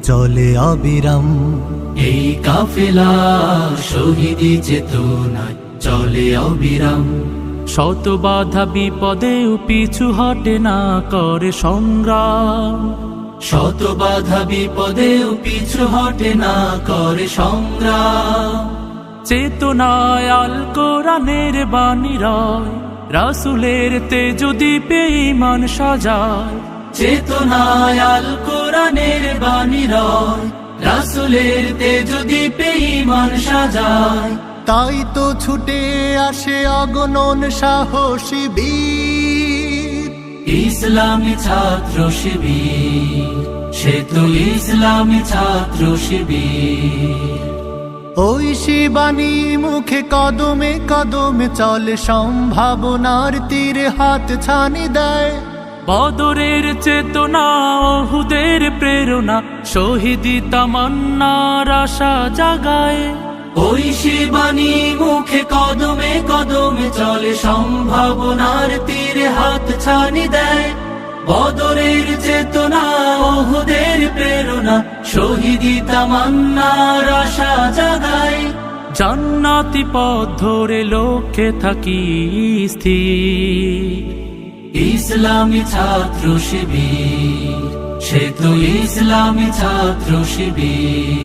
চলে অবিরাম। এই কাফেলা শহীদি চেতনায় চলে অবিরাম। শত বাধা বিপদেও পিছু হটে না করে সংগ্রাম। শত বাধা বিপদেও পিছু হটে না করে সংগ্রাম। চেতনায় আল কোরআনের বাণী রয়, রাসূলের তেজ দীপে ঈমান সাজায়। চেতনায় আল কোরআনের বাণী রয়, রাসূলের তেজ দীপে ঈমান সাজায়। তাই তো ছুটে আসে অগণন সাহসী বীর, ইসলামী ছাত্র শিবির, সে তো ইসলামী ছাত্র শিবির। ওই শিবানী মুখে কদমে কদমে চলে, সম্ভাবনার তীরে হাত ছানি দেয়। বদরের চেতনা, ওহুদের প্রেরণা, শহীদি তামান্নার আশা জাগায়। ওই শিবানী মুখে কদমে কদমে চলে, সম্ভাবনার তীরে হাত ছানি দেয়। বদরের চেতনা, ওহুদের প্রেরণা, শহীদি তামান্নার আশা জাগায়। জান্নাতি পথ ধরে লক্ষ্যে থাকি স্থির। ইসলামী ছাত্র শিবির, সে তো ইসলামী ছাত্র শিবির।